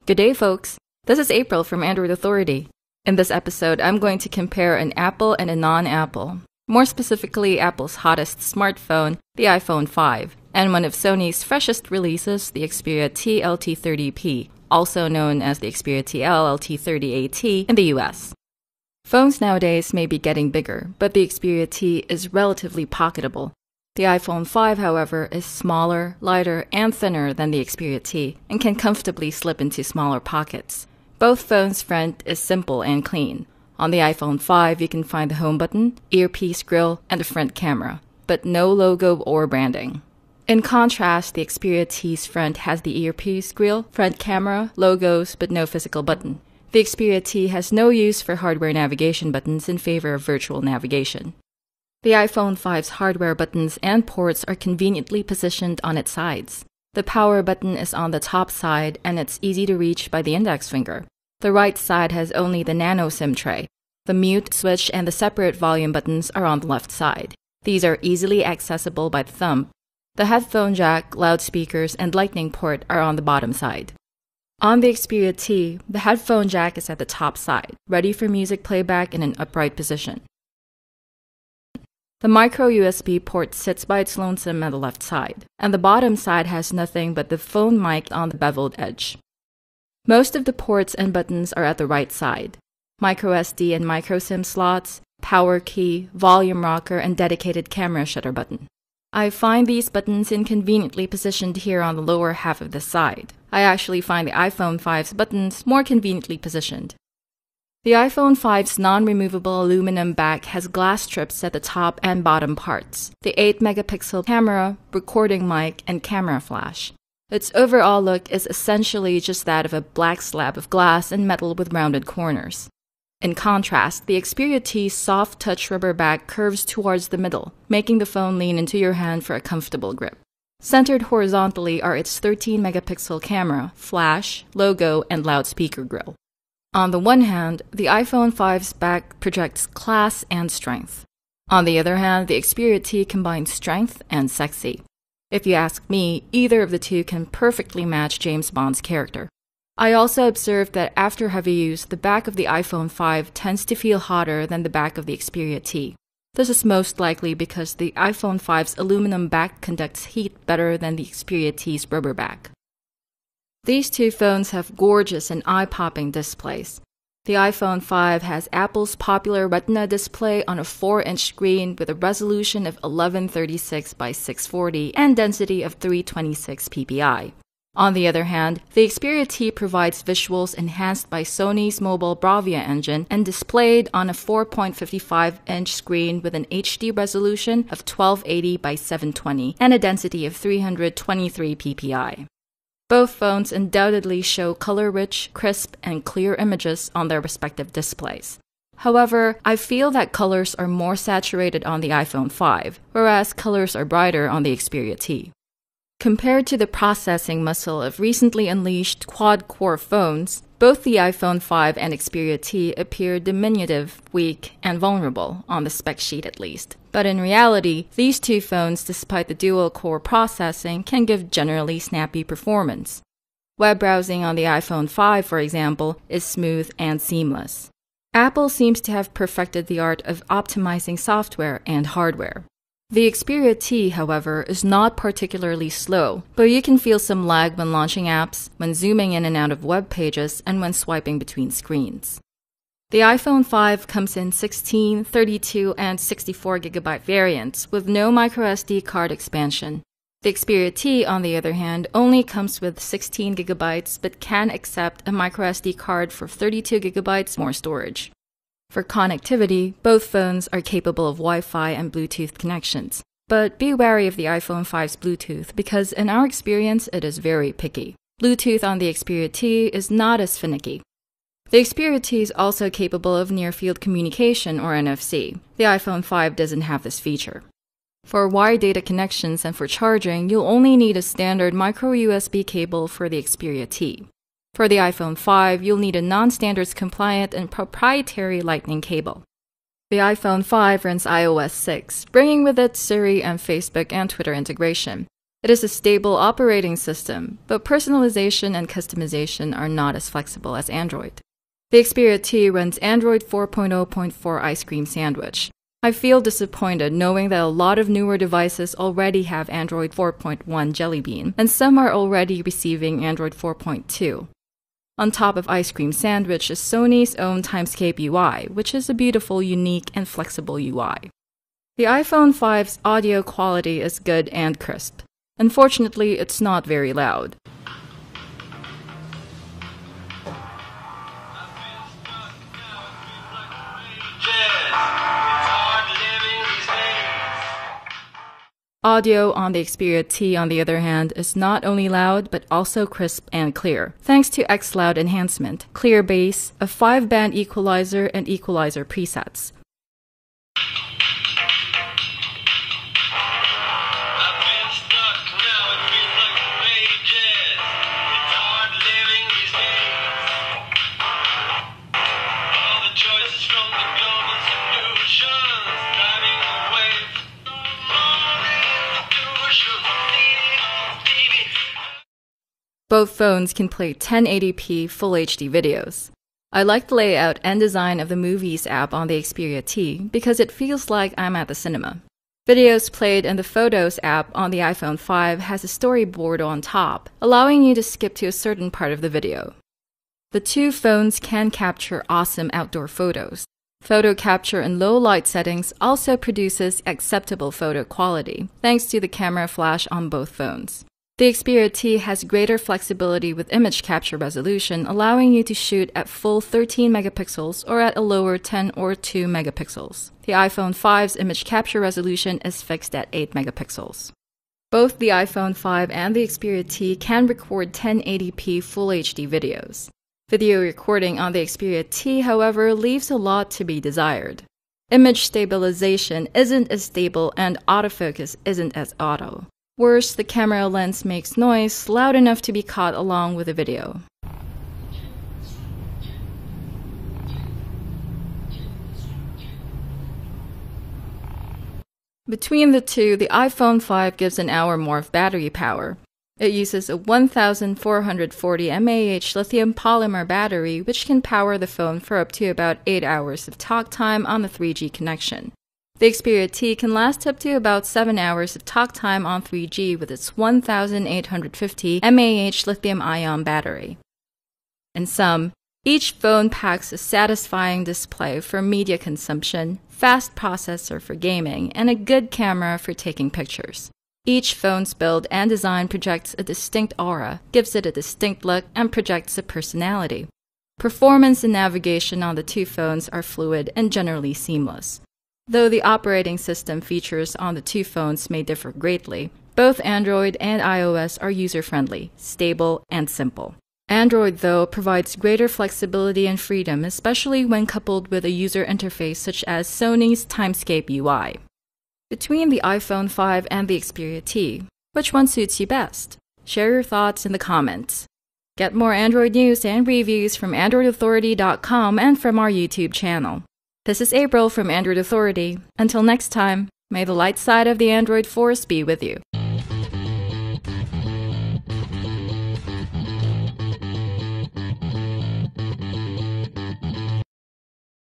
Good day, folks. This is April from Android Authority. In this episode, I'm going to compare an Apple and a non-Apple. More specifically, Apple's hottest smartphone, the iPhone 5, and one of Sony's freshest releases, the Xperia TL-T30P, also known as the Xperia TL-T30AT in the US. Phones nowadays may be getting bigger, but the Xperia T is relatively pocketable. The iPhone 5, however, is smaller, lighter, and thinner than the Xperia T and can comfortably slip into smaller pockets. Both phones' front is simple and clean. On the iPhone 5, you can find the home button, earpiece grill, and the front camera, but no logo or branding. In contrast, the Xperia T's front has the earpiece grill, front camera, logos, but no physical button. The Xperia T has no use for hardware navigation buttons in favor of virtual navigation. The iPhone 5's hardware buttons and ports are conveniently positioned on its sides. The power button is on the top side and it's easy to reach by the index finger. The right side has only the nano SIM tray. The mute switch and the separate volume buttons are on the left side. These are easily accessible by the thumb. The headphone jack, loudspeakers, and lightning port are on the bottom side. On the Xperia T, the headphone jack is at the top side, ready for music playback in an upright position. The micro USB port sits by its lonesome at the left side, and the bottom side has nothing but the phone mic on the beveled edge. Most of the ports and buttons are at the right side. Micro SD and micro SIM slots, power key, volume rocker, and dedicated camera shutter button. I find these buttons inconveniently positioned here on the lower half of the side. I actually find the iPhone 5's buttons more conveniently positioned. The iPhone 5's non-removable aluminum back has glass strips at the top and bottom parts, the 8-megapixel camera, recording mic, and camera flash. Its overall look is essentially just that of a black slab of glass and metal with rounded corners. In contrast, the Xperia T's soft touch rubber back curves towards the middle, making the phone lean into your hand for a comfortable grip. Centered horizontally are its 13-megapixel camera, flash, logo, and loudspeaker grill. On the one hand, the iPhone 5's back projects class and strength. On the other hand, the Xperia T combines strength and sexy. If you ask me, either of the two can perfectly match James Bond's character. I also observed that after heavy use, the back of the iPhone 5 tends to feel hotter than the back of the Xperia T. This is most likely because the iPhone 5's aluminum back conducts heat better than the Xperia T's rubber back. These two phones have gorgeous and eye-popping displays. The iPhone 5 has Apple's popular Retina display on a 4-inch screen with a resolution of 1136 by 640 and density of 326 ppi. On the other hand, the Xperia T provides visuals enhanced by Sony's mobile Bravia engine and displayed on a 4.55-inch screen with an HD resolution of 1280 by 720 and a density of 323 ppi. Both phones undoubtedly show color-rich, crisp, and clear images on their respective displays. However, I feel that colors are more saturated on the iPhone 5, whereas colors are brighter on the Xperia T. Compared to the processing muscle of recently unleashed quad-core phones, both the iPhone 5 and Xperia T appear diminutive, weak, and vulnerable, on the spec sheet at least. But in reality, these two phones, despite the dual-core processing, can give generally snappy performance. Web browsing on the iPhone 5, for example, is smooth and seamless. Apple seems to have perfected the art of optimizing software and hardware. The Xperia T, however, is not particularly slow, but you can feel some lag when launching apps, when zooming in and out of web pages, and when swiping between screens. The iPhone 5 comes in 16, 32, and 64GB variants with no microSD card expansion. The Xperia T, on the other hand, only comes with 16GB but can accept a microSD card for 32GB more storage. For connectivity, both phones are capable of Wi-Fi and Bluetooth connections. But be wary of the iPhone 5's Bluetooth because in our experience it is very picky. Bluetooth on the Xperia T is not as finicky. The Xperia T is also capable of near-field communication or NFC. The iPhone 5 doesn't have this feature. For wired data connections and for charging, you'll only need a standard micro USB cable for the Xperia T. For the iPhone 5, you'll need a non-standards compliant and proprietary Lightning cable. The iPhone 5 runs iOS 6, bringing with it Siri and Facebook and Twitter integration. It is a stable operating system, but personalization and customization are not as flexible as Android. The Xperia T runs Android 4.0.4 Ice Cream Sandwich. I feel disappointed knowing that a lot of newer devices already have Android 4.1 Jelly Bean, and some are already receiving Android 4.2. On top of Ice Cream Sandwich is Sony's own Timescape UI, which is a beautiful, unique, and flexible UI. The iPhone 5's audio quality is good and crisp. Unfortunately, it's not very loud. Audio on the Xperia T, on the other hand, is not only loud, but also crisp and clear, thanks to XLoud enhancement, clear bass, a 5-band equalizer, and equalizer presets. Both phones can play 1080p Full HD videos. I like the layout and design of the Movies app on the Xperia T because it feels like I'm at the cinema. Videos played in the Photos app on the iPhone 5 has a storyboard on top, allowing you to skip to a certain part of the video. The two phones can capture awesome outdoor photos. Photo capture in low light settings also produces acceptable photo quality, thanks to the camera flash on both phones. The Xperia T has greater flexibility with image capture resolution, allowing you to shoot at full 13 megapixels or at a lower 10 or 2 megapixels. The iPhone 5's image capture resolution is fixed at 8 megapixels. Both the iPhone 5 and the Xperia T can record 1080p Full HD videos. Video recording on the Xperia T, however, leaves a lot to be desired. Image stabilization isn't as stable and autofocus isn't as auto. Worse, the camera lens makes noise loud enough to be caught along with the video. Between the two, the iPhone 5 gives an hour more of battery power. It uses a 1440 mAh lithium polymer battery, which can power the phone for up to about 8 hours of talk time on the 3G connection. The Xperia T can last up to about 7 hours of talk time on 3G with its 1850 mAh lithium-ion battery. In sum, each phone packs a satisfying display for media consumption, fast processor for gaming, and a good camera for taking pictures. Each phone's build and design projects a distinct aura, gives it a distinct look, and projects a personality. Performance and navigation on the two phones are fluid and generally seamless. Though the operating system features on the two phones may differ greatly, both Android and iOS are user-friendly, stable, and simple. Android, though, provides greater flexibility and freedom, especially when coupled with a user interface such as Sony's Timescape UI. Between the iPhone 5 and the Xperia T, which one suits you best? Share your thoughts in the comments. Get more Android news and reviews from AndroidAuthority.com and from our YouTube channel. This is April from Android Authority. Until next time, may the light side of the Android force be with you.